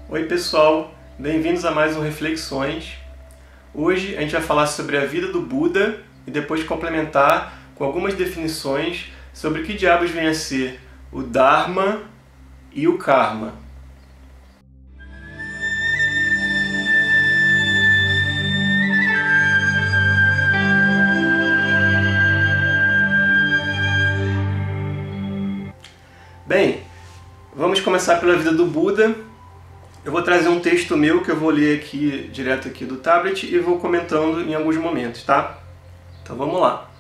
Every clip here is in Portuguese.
Oi pessoal, bem-vindos a mais um Reflexões. Hoje a gente vai falar sobre a vida do Buda e depois complementar com algumas definições sobre o que diabos vem a ser o Dharma e o Karma. Bem, vamos começar pela vida do Buda. Eu vou trazer um texto meu que eu vou ler aqui direto aqui do tablet e vou comentando em alguns momentos, tá? Então vamos lá.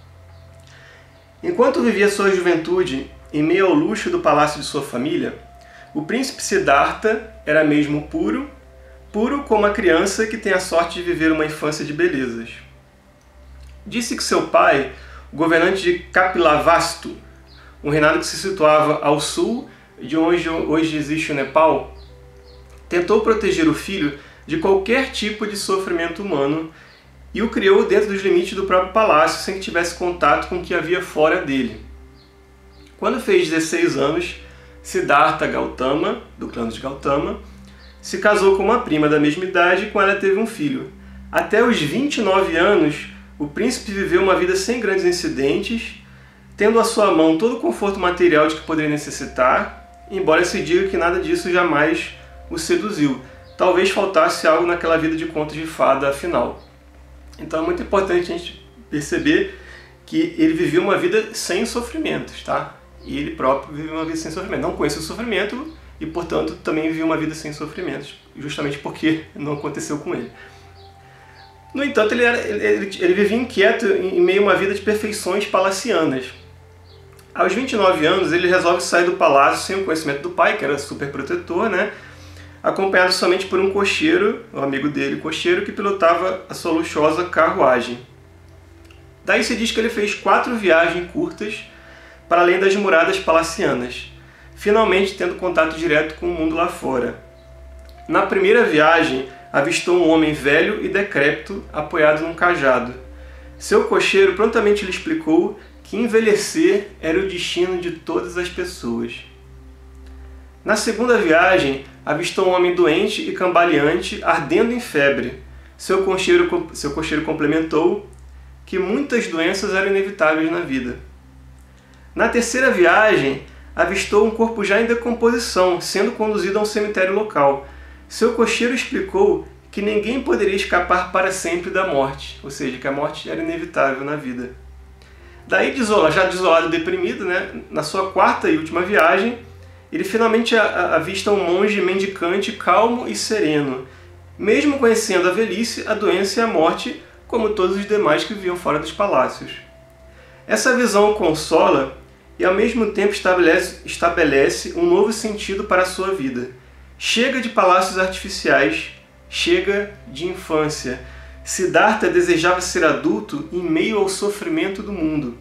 Enquanto vivia sua juventude em meio ao luxo do palácio de sua família, o príncipe Siddhartha era mesmo puro, puro como a criança que tem a sorte de viver uma infância de belezas. Disse que seu pai, o governante de Kapilavastu, um reinado que se situava ao sul de onde hoje existe o Nepal, tentou proteger o filho de qualquer tipo de sofrimento humano e o criou dentro dos limites do próprio palácio, sem que tivesse contato com o que havia fora dele. Quando fez 16 anos, Siddhartha Gautama, do clã dos Gautama, se casou com uma prima da mesma idade e com ela teve um filho. Até os 29 anos, o príncipe viveu uma vida sem grandes incidentes, tendo à sua mão todo o conforto material de que poderia necessitar, embora se diga que nada disso jamais o seduziu. Talvez faltasse algo naquela vida de contos de fada afinal. Então é muito importante a gente perceber que ele viveu uma vida sem sofrimentos, tá? E ele próprio viveu uma vida sem sofrimento. Não conhecia o sofrimento e, portanto, também viveu uma vida sem sofrimentos, justamente porque não aconteceu com ele. No entanto, ele vivia inquieto em meio a uma vida de perfeições palacianas. Aos 29 anos, ele resolve sair do palácio sem o conhecimento do pai, que era super protetor, né? Acompanhado somente por um cocheiro, um amigo dele, cocheiro, que pilotava a sua luxuosa carruagem. Daí se diz que ele fez 4 viagens curtas para além das muradas palacianas, finalmente tendo contato direto com o mundo lá fora. Na primeira viagem, avistou um homem velho e decrépito apoiado num cajado. Seu cocheiro prontamente lhe explicou que envelhecer era o destino de todas as pessoas. Na segunda viagem, avistou um homem doente e cambaleante, ardendo em febre. Seu cocheiro complementou que muitas doenças eram inevitáveis na vida. Na terceira viagem, avistou um corpo já em decomposição, sendo conduzido a um cemitério local. Seu cocheiro explicou que ninguém poderia escapar para sempre da morte, ou seja, que a morte era inevitável na vida. Daí, já desolado e deprimido, né, na sua quarta e última viagem, ele finalmente avista um monge mendicante, calmo e sereno, mesmo conhecendo a velhice, a doença e a morte, como todos os demais que viviam fora dos palácios. Essa visão o consola e ao mesmo tempo estabelece um novo sentido para a sua vida. Chega de palácios artificiais, chega de infância. Siddhartha desejava ser adulto em meio ao sofrimento do mundo.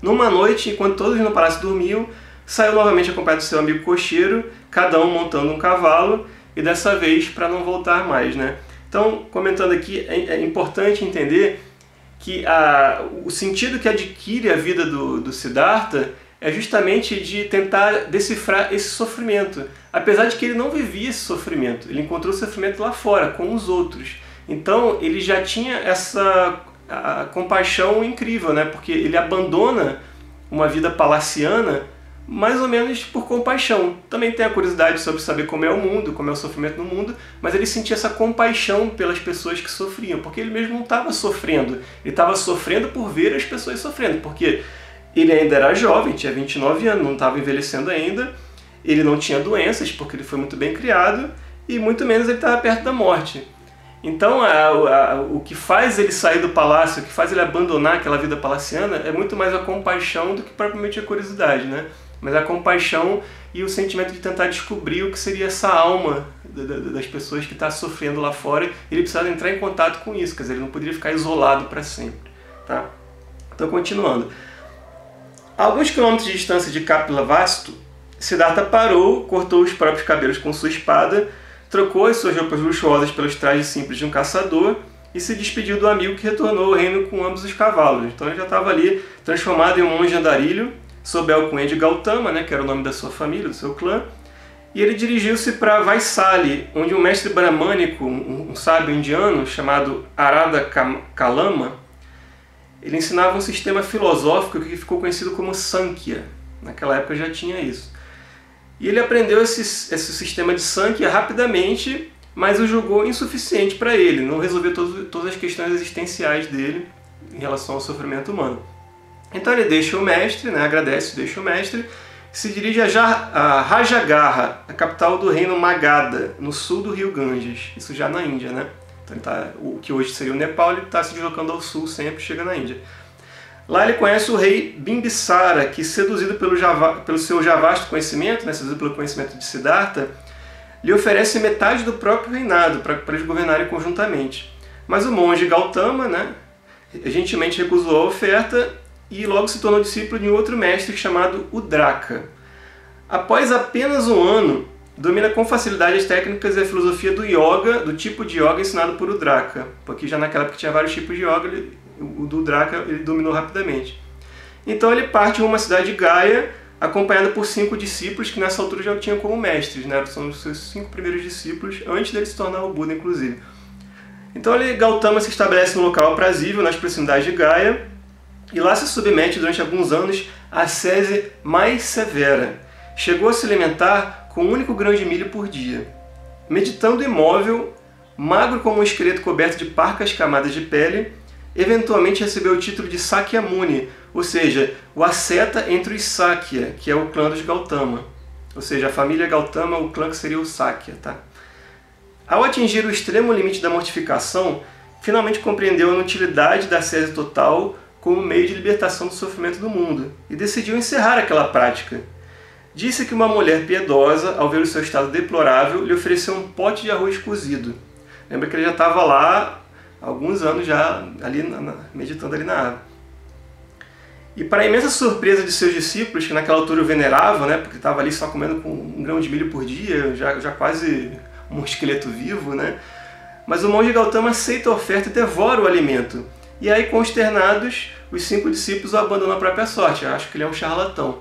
Numa noite, enquanto todos no palácio dormiam, saiu novamente acompanhado do seu amigo cocheiro, cada um montando um cavalo, e dessa vez para não voltar mais, né? Então, comentando aqui, é importante entender que o sentido que adquire a vida do Siddhartha é justamente de tentar decifrar esse sofrimento. Apesar de que ele não vivia esse sofrimento, ele encontrou o sofrimento lá fora, com os outros. Então, ele já tinha essa compaixão incrível, né? Porque ele abandona uma vida palaciana mais ou menos por compaixão. Também tem a curiosidade sobre saber como é o mundo, como é o sofrimento no mundo, mas ele sentia essa compaixão pelas pessoas que sofriam, porque ele mesmo não estava sofrendo. Ele estava sofrendo por ver as pessoas sofrendo, porque ele ainda era jovem, tinha 29 anos, não estava envelhecendo ainda, ele não tinha doenças, porque ele foi muito bem criado, e muito menos ele estava perto da morte. Então, o que faz ele sair do palácio, o que faz ele abandonar aquela vida palaciana, é muito mais a compaixão do que propriamente a curiosidade, né? Mas a compaixão e o sentimento de tentar descobrir o que seria essa alma das pessoas que está sofrendo lá fora. Ele precisava entrar em contato com isso, quer dizer, ele não poderia ficar isolado para sempre. Tá? Então, continuando. A alguns quilômetros de distância de Kapilavastu, Siddhartha parou, cortou os próprios cabelos com sua espada, trocou as suas roupas luxuosas pelos trajes simples de um caçador e se despediu do amigo que retornou ao reino com ambos os cavalos. Então ele já estava ali transformado em um monge andarilho, sob a alcunha de Gautama, né, que era o nome da sua família, do seu clã, E ele dirigiu-se para Vaisali, onde um mestre bramânico, um sábio indiano chamado Arada Kalama, ele ensinava um sistema filosófico que ficou conhecido como Sankhya. Naquela época já tinha isso. E ele aprendeu esse sistema de Sankhya rapidamente, mas o julgou insuficiente para ele, não resolveu todas as questões existenciais dele em relação ao sofrimento humano. Então ele deixa o mestre, né, agradece, deixa o mestre, se dirige a Rajagaha, a capital do reino Magadha, no sul do rio Ganges, isso já na Índia, né? Então o que hoje seria o Nepal, ele está se deslocando ao sul sempre, chega na Índia. Lá ele conhece o rei Bimbisara, que, seduzido pelo seu já vasto conhecimento, né, seduzido pelo conhecimento de Siddhartha, lhe oferece metade do próprio reinado para eles governarem conjuntamente. Mas o monge Gautama, né, gentilmente recusou a oferta e logo se tornou discípulo de um outro mestre chamado Udraka. Após apenas um ano, domina com facilidade as técnicas e a filosofia do yoga, do tipo de yoga ensinado por Udraka, porque já naquela época tinha vários tipos de yoga, o do Udraka ele dominou rapidamente. Então ele parte rumo à cidade de Gaya, acompanhado por 5 discípulos que nessa altura já o tinham como mestres, né? São os seus 5 primeiros discípulos, antes dele se tornar o Buda, inclusive. Então Gautama se estabelece num local aprazível, nas proximidades de Gaya, e lá se submete durante alguns anos à ascese mais severa. Chegou a se alimentar com um único grão de milho por dia. Meditando imóvel, magro como um esqueleto coberto de parcas camadas de pele, eventualmente recebeu o título de Sakyamuni, ou seja, o asceta entre os Sakya, que é o clã dos Gautama. Ou seja, a família Gautama, o clã que seria o Sakya. Tá? Ao atingir o extremo limite da mortificação, finalmente compreendeu a inutilidade da ascese total como meio de libertação do sofrimento do mundo, e decidiu encerrar aquela prática. Disse que uma mulher piedosa, ao ver o seu estado deplorável, lhe ofereceu um pote de arroz cozido. Lembra que ele já estava lá há alguns anos já ali meditando ali na árvore. E para a imensa surpresa de seus discípulos, que naquela altura o veneravam, né, porque estava ali só comendo com um grão de milho por dia, já quase um esqueleto vivo, né? Mas o monge Gautama aceita a oferta e devora o alimento. E aí, consternados, os 5 discípulos o abandonam à própria sorte. Eu acho que ele é um charlatão.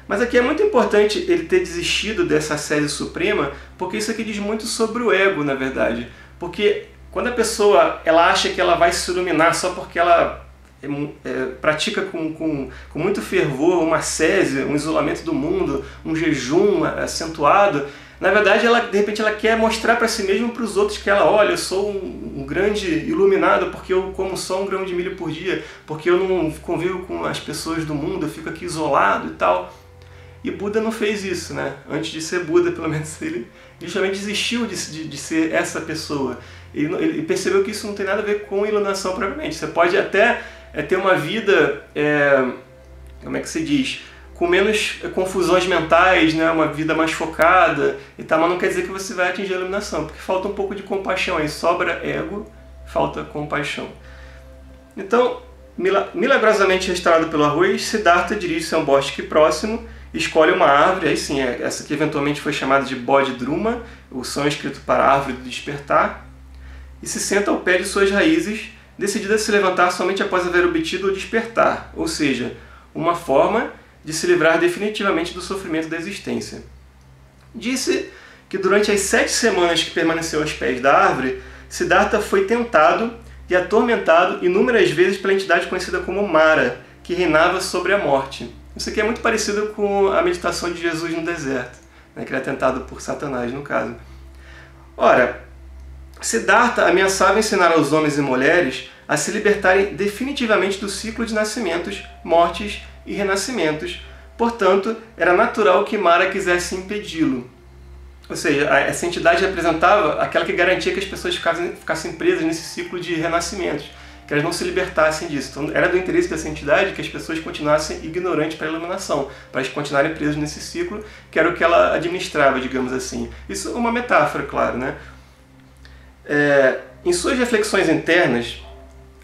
Mas aqui é muito importante ele ter desistido dessa ascese suprema, porque isso aqui diz muito sobre o ego, na verdade. Porque quando a pessoa ela acha que ela vai se iluminar só porque ela pratica com muito fervor uma ascese, um isolamento do mundo, um jejum acentuado, na verdade, de repente ela quer mostrar para si mesma e para os outros que ela, olha, eu sou um grande iluminado porque eu como só um grão de milho por dia, porque eu não convivo com as pessoas do mundo, eu fico aqui isolado e tal. E Buda não fez isso, né? Antes de ser Buda, pelo menos, ele justamente desistiu de ser essa pessoa. Ele percebeu que isso não tem nada a ver com iluminação propriamente. Você pode até ter uma vida, como é que se diz, com menos confusões mentais, né? Uma vida mais focada e tal, mas não quer dizer que você vai atingir a iluminação, porque falta um pouco de compaixão aí, sobra ego, falta compaixão. Então, milagrosamente restaurado pelo arroz, Siddhartha dirige-se a um bosque próximo, escolhe uma árvore, aí sim, essa que eventualmente foi chamada de Bodhidruma, o sânscrito para árvore do despertar, e se senta ao pé de suas raízes, decidida a se levantar somente após haver obtido o despertar, ou seja, uma forma de se livrar definitivamente do sofrimento da existência. Disse que durante as 7 semanas que permaneceu aos pés da árvore, Siddhartha foi tentado e atormentado inúmeras vezes pela entidade conhecida como Mara, que reinava sobre a morte. Isso aqui é muito parecido com a meditação de Jesus no deserto, né, que era tentado por Satanás, no caso. Ora, Siddhartha ameaçava ensinar aos homens e mulheres a se libertarem definitivamente do ciclo de nascimentos, mortes e renascimentos. Portanto, era natural que Mara quisesse impedi-lo. Ou seja, essa entidade representava aquela que garantia que as pessoas ficassem presas nesse ciclo de renascimentos, que elas não se libertassem disso. Então, era do interesse dessa entidade que as pessoas continuassem ignorantes para a iluminação, para elas continuarem presas nesse ciclo, que era o que ela administrava, digamos assim. Isso é uma metáfora, claro, né? Em suas reflexões internas,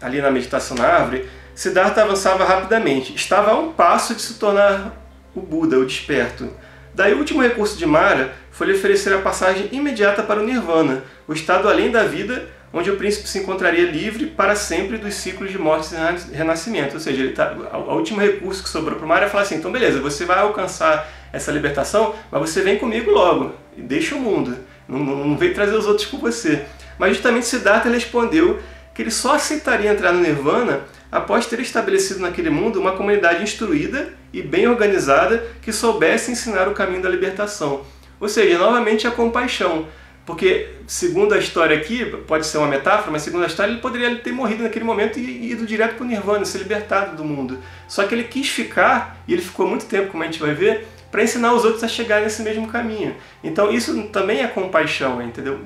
ali na meditação na árvore, Siddhartha avançava rapidamente. Estava a um passo de se tornar o Buda, o desperto. Daí o último recurso de Mara foi lhe oferecer a passagem imediata para o Nirvana, o estado além da vida, onde o príncipe se encontraria livre para sempre dos ciclos de morte e renascimento. Ou seja, o último recurso que sobrou para o Mara é falar assim, então beleza, você vai alcançar essa libertação, mas você vem comigo logo. deixa o mundo, não veio trazer os outros com você. Mas justamente Siddhartha respondeu que ele só aceitaria entrar no Nirvana após ter estabelecido naquele mundo uma comunidade instruída e bem organizada que soubesse ensinar o caminho da libertação. Ou seja, novamente a compaixão. Porque, segundo a história aqui, pode ser uma metáfora, mas segundo a história ele poderia ter morrido naquele momento e ido direto para o Nirvana, ser libertado do mundo. Só que ele quis ficar, e ele ficou muito tempo, como a gente vai ver, para ensinar os outros a chegar nesse mesmo caminho. Então isso também é compaixão, entendeu?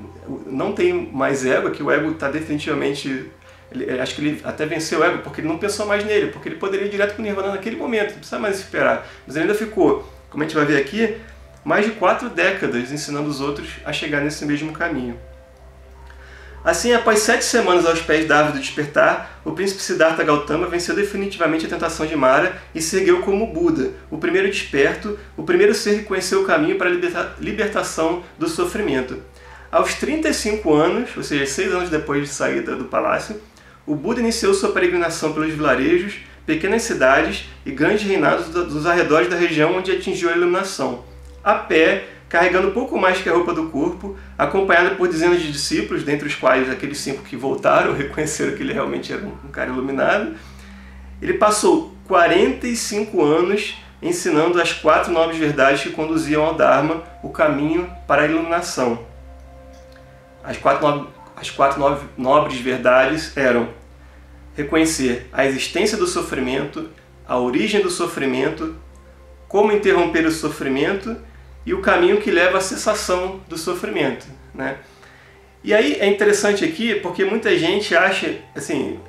Não tem mais ego, que o ego está definitivamente... acho que ele até venceu o ego porque ele não pensou mais nele, porque ele poderia ir direto para o Nirvana naquele momento, não precisa mais esperar. Mas ele ainda ficou, como a gente vai ver aqui, mais de 4 décadas ensinando os outros a chegar nesse mesmo caminho. Assim, após 7 semanas aos pés da árvore do despertar, o príncipe Siddhartha Gautama venceu definitivamente a tentação de Mara e se ergueu como Buda, o primeiro desperto, o primeiro ser que conheceu o caminho para a libertação do sofrimento. Aos 35 anos, ou seja, 6 anos depois de sair do palácio, o Buda iniciou sua peregrinação pelos vilarejos, pequenas cidades e grandes reinados dos arredores da região onde atingiu a iluminação. A pé, carregando pouco mais que a roupa do corpo, acompanhado por dezenas de discípulos, dentre os quais aqueles 5 que voltaram, reconheceram que ele realmente era um cara iluminado, ele passou 45 anos ensinando as 4 nobres verdades que conduziam ao Dharma, o caminho para a iluminação. As quatro nobres verdades eram reconhecer a existência do sofrimento, a origem do sofrimento, como interromper o sofrimento e o caminho que leva à cessação do sofrimento, né? E aí é interessante aqui porque muita gente acha, assim,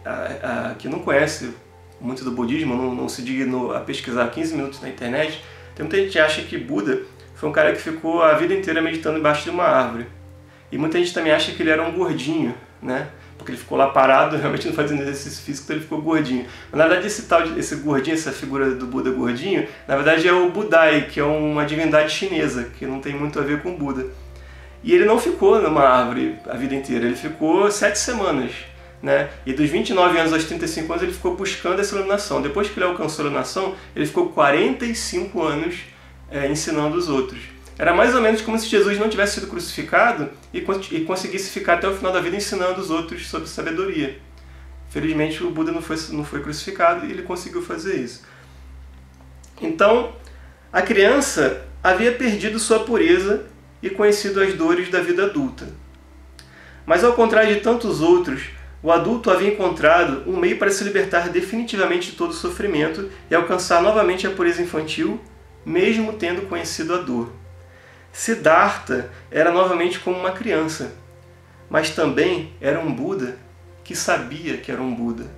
que não conhece muito do budismo, não se dignou a pesquisar 15 minutos na internet, tem muita gente que acha que Buda foi um cara que ficou a vida inteira meditando embaixo de uma árvore. E muita gente também acha que ele era um gordinho, né? Porque ele ficou lá parado, realmente não fazendo exercício físico, então ele ficou gordinho. Mas na verdade esse gordinho, essa figura do Buda gordinho, na verdade é o Budai, que é uma divindade chinesa, que não tem muito a ver com o Buda. E ele não ficou numa árvore a vida inteira, ele ficou 7 semanas, né? E dos 29 anos aos 35 anos ele ficou buscando essa iluminação. Depois que ele alcançou a iluminação, ele ficou 45 anos ensinando os outros. Era mais ou menos como se Jesus não tivesse sido crucificado e conseguisse ficar até o final da vida ensinando os outros sobre sabedoria. Felizmente o Buda não foi crucificado e ele conseguiu fazer isso. Então, a criança havia perdido sua pureza e conhecido as dores da vida adulta. Mas ao contrário de tantos outros, o adulto havia encontrado um meio para se libertar definitivamente de todo o sofrimento e alcançar novamente a pureza infantil, mesmo tendo conhecido a dor. Siddhartha era novamente como uma criança, mas também era um Buda que sabia que era um Buda.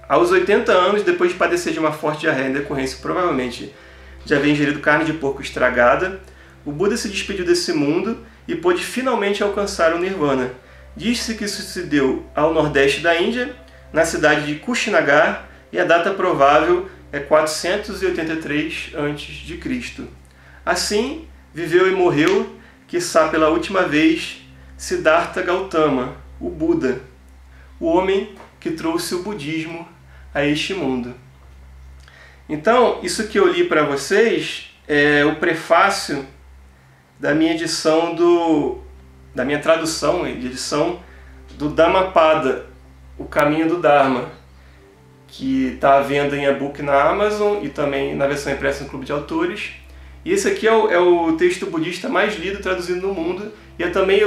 Aos 80 anos, depois de padecer de uma forte diarreia em decorrência provavelmente de haver ingerido carne de porco estragada, o Buda se despediu desse mundo e pôde finalmente alcançar o Nirvana. Diz-se que isso se deu ao nordeste da Índia, na cidade de Kushinagar, e a data provável é 483 a.C. Assim, viveu e morreu, quiçá pela última vez, Siddhartha Gautama, o Buda, o homem que trouxe o budismo a este mundo. Então, isso que eu li para vocês é o prefácio da minha edição da minha tradução de edição do Dhammapada, o Caminho do Dharma, que está à venda em e-book na Amazon e também na versão impressa no Clube de Autores. E esse aqui é o texto budista mais lido, traduzido no mundo, e é também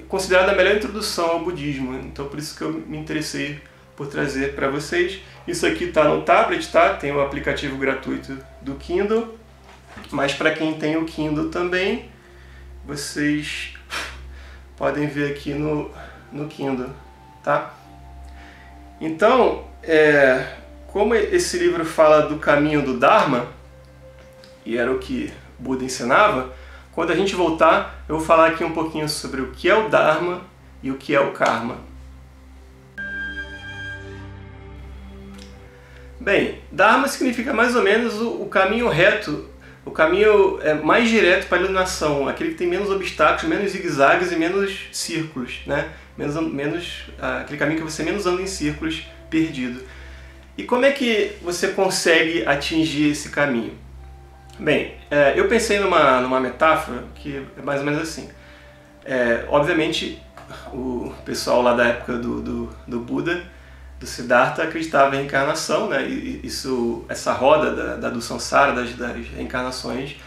considerado a melhor introdução ao budismo. Então por isso que eu me interessei por trazer para vocês. Isso aqui está no tablet, tá? Tem o aplicativo gratuito do Kindle, mas para quem tem o Kindle também, vocês podem ver aqui no Kindle, tá? Então, como esse livro fala do caminho do Dharma, e era o que Buda ensinava, quando a gente voltar, eu vou falar aqui um pouquinho sobre o que é o Dharma e o que é o Karma. Bem, Dharma significa mais ou menos o caminho reto, o caminho mais direto para a iluminação, aquele que tem menos obstáculos, menos zigue-zagues e menos círculos, né? Aquele caminho que você menos anda em círculos, perdido. E como é que você consegue atingir esse caminho? Bem, eu pensei numa metáfora que é mais ou menos assim. Obviamente, o pessoal lá da época do Buda, do Siddhartha, acreditava em reencarnação, né? E essa roda do samsara, das reencarnações,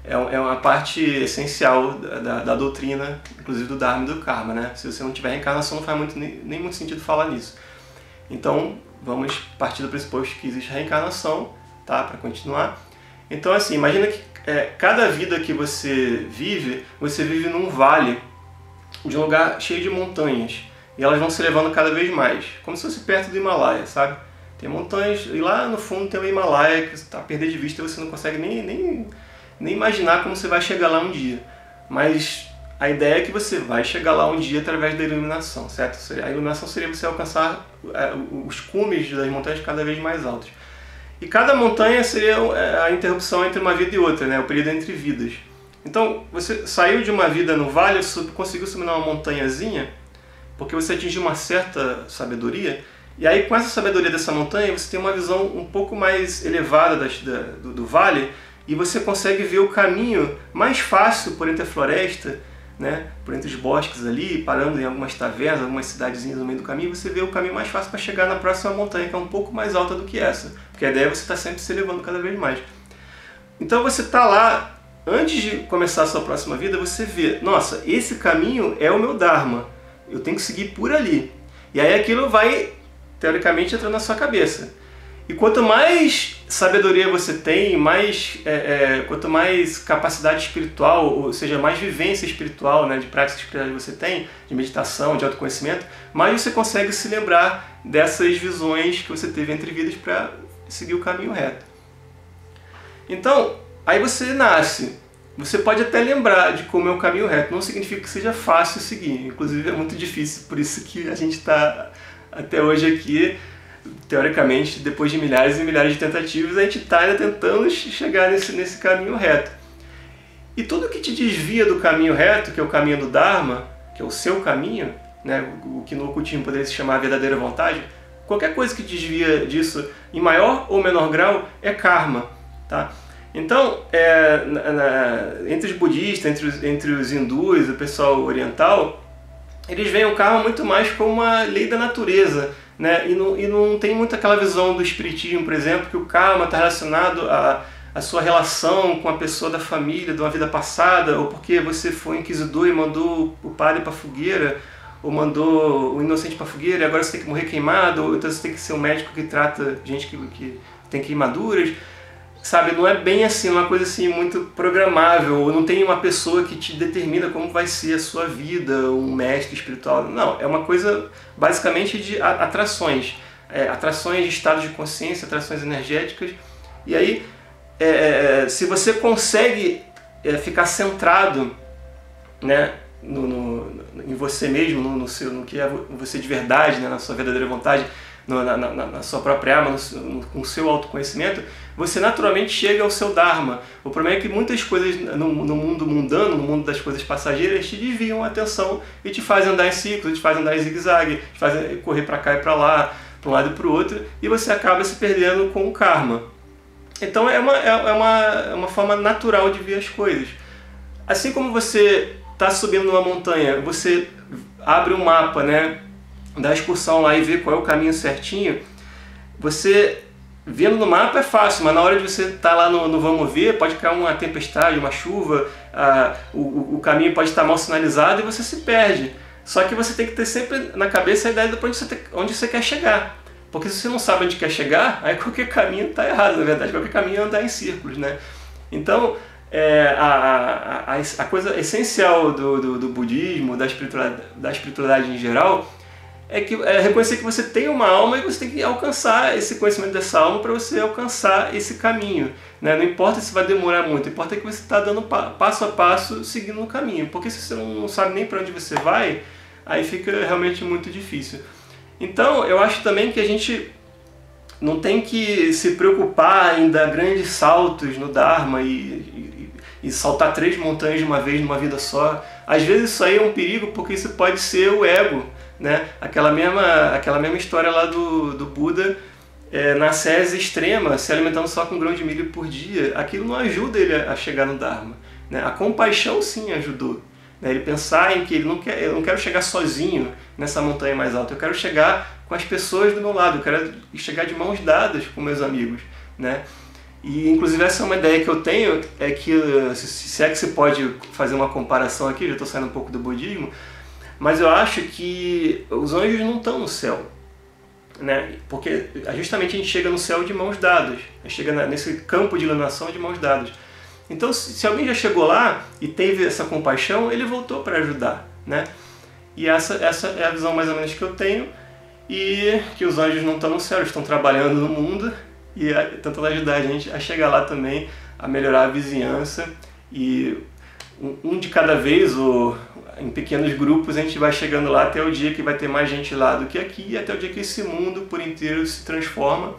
é uma parte essencial da doutrina, inclusive do Dharma e do Karma, né? Se você não tiver reencarnação, não faz nem muito sentido falar nisso. Então, vamos partir do pressuposto que existe reencarnação, tá? Para continuar. Então, assim, imagina que cada vida que você vive num vale de um lugar cheio de montanhas. E elas vão se elevando cada vez mais, como se fosse perto do Himalaia, sabe? Tem montanhas e lá no fundo tem o Himalaia que você está a perder de vista e você não consegue nem imaginar como você vai chegar lá um dia. Mas a ideia é que você vai chegar lá um dia através da iluminação, certo? A iluminação seria você alcançar os cumes das montanhas cada vez mais altos. E cada montanha seria a interrupção entre uma vida e outra, né? O período entre vidas. Então, você saiu de uma vida no vale, conseguiu subir numa montanhazinha, porque você atingiu uma certa sabedoria, e aí com essa sabedoria dessa montanha, você tem uma visão um pouco mais elevada do vale, e você consegue ver o caminho mais fácil por entre a floresta, né? Por entre os bosques ali, parando em algumas tavernas, algumas cidadezinhas no meio do caminho, você vê o caminho mais fácil para chegar na próxima montanha, que é um pouco mais alta do que essa. Porque a ideia é você estar sempre se elevando cada vez mais. Então você está lá, antes de começar a sua próxima vida, você vê, nossa, esse caminho é o meu Dharma, eu tenho que seguir por ali. E aí aquilo vai, teoricamente, entrando na sua cabeça. E quanto mais sabedoria você tem, quanto mais capacidade espiritual, ou seja, mais vivência espiritual, né, de prática espiritual você tem, de meditação, de autoconhecimento, mais você consegue se lembrar dessas visões que você teve entre vidas para seguir o caminho reto. Então, aí você nasce. Você pode até lembrar de como é o caminho reto, não significa que seja fácil seguir. Inclusive é muito difícil, por isso que a gente está até hoje aqui. Teoricamente, depois de milhares e milhares de tentativas, a gente está ainda tentando chegar nesse caminho reto. E tudo que te desvia do caminho reto, que é o caminho do Dharma, que é o seu caminho, né, o que no ocultismo poderia se chamar verdadeira vontade, qualquer coisa que desvia disso, em maior ou menor grau, é karma. Tá? Então, entre os budistas, entre os hindus, o pessoal oriental, eles veem o karma muito mais como uma lei da natureza, né? E não tem muito aquela visão do espiritismo, por exemplo, que o karma está relacionado à sua relação com a pessoa da família, de uma vida passada, ou porque você foi inquisidor e mandou o padre para a fogueira, ou mandou o inocente para a fogueira e agora você tem que morrer queimado, ou então você tem que ser um médico que trata gente que tem queimaduras. Sabe, não é bem assim, uma coisa assim muito programável, ou não tem uma pessoa que te determina como vai ser a sua vida, um mestre espiritual. Não, é uma coisa basicamente de atrações, atrações de estados de consciência, atrações energéticas. E aí, se você consegue ficar centrado, né, em você mesmo, no que é você de verdade, né, na sua verdadeira vontade, na sua própria alma, com o seu autoconhecimento, você naturalmente chega ao seu Dharma. O problema é que muitas coisas no mundo mundano, no mundo das coisas passageiras, te desviam a atenção e te fazem andar em ciclos, te fazem andar em zigue-zague, te fazem correr para cá e para lá, para um lado e para o outro, e você acaba se perdendo com o karma. Então é uma forma natural de ver as coisas. Assim como você está subindo numa montanha, você abre um mapa, né, da excursão lá e vê qual é o caminho certinho, você vendo no mapa é fácil, mas na hora de você estar lá no vamos ver, pode cair uma tempestade, uma chuva, o caminho pode estar mal sinalizado e você se perde. Só que você tem que ter sempre na cabeça a ideia de onde você quer chegar. Porque se você não sabe onde quer chegar, aí qualquer caminho está errado, na verdade, qualquer caminho é andar em círculos, né? Então, a coisa essencial do budismo, da espiritualidade em geral, é reconhecer que você tem uma alma e você tem que alcançar esse conhecimento dessa alma para você alcançar esse caminho, né? Não importa se vai demorar muito, importa que você está dando passo a passo seguindo o caminho, porque se você não sabe nem para onde você vai, aí fica realmente muito difícil. Então eu acho também que a gente não tem que se preocupar em dar grandes saltos no Dharma e saltar 3 montanhas de uma vez numa vida só. Às vezes isso aí é um perigo, porque isso pode ser o ego, né? Aquela mesma história lá do Buda, na ascese extrema, se alimentando só com grão de milho por dia, aquilo não ajuda ele a chegar no Dharma, né? A compaixão sim ajudou, né? Ele pensar em que eu não quero chegar sozinho nessa montanha mais alta, eu quero chegar com as pessoas do meu lado, eu quero chegar de mãos dadas com meus amigos, né? E inclusive essa é uma ideia que eu tenho, é que, se é que se pode fazer uma comparação aqui, já estou saindo um pouco do budismo, mas eu acho que os anjos não estão no céu, né? Porque justamente a gente chega no céu de mãos dadas, a gente chega nesse campo de iluminação de mãos dadas. Então, se alguém já chegou lá e teve essa compaixão, ele voltou para ajudar, né? E essa é a visão mais ou menos que eu tenho, e que os anjos não estão no céu, eles estão trabalhando no mundo e tentando ajudar a gente a chegar lá também, a melhorar a vizinhança, e um de cada vez, ou em pequenos grupos, a gente vai chegando lá até o dia que vai ter mais gente lá do que aqui, e até o dia que esse mundo por inteiro se transforma,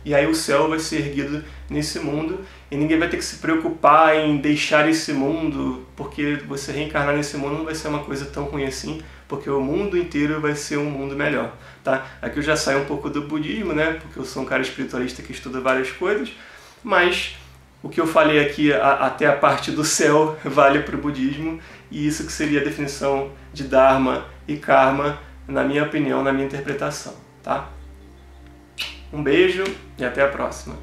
e aí o céu vai ser erguido nesse mundo, e ninguém vai ter que se preocupar em deixar esse mundo, porque você reencarnar nesse mundo não vai ser uma coisa tão ruim assim, porque o mundo inteiro vai ser um mundo melhor, tá? Aqui eu já saio um pouco do budismo, né? Porque eu sou um cara espiritualista que estuda várias coisas, mas o que eu falei aqui até a parte do céu vale para o budismo, e isso que seria a definição de Dharma e Karma, na minha opinião, na minha interpretação, tá? Um beijo e até a próxima.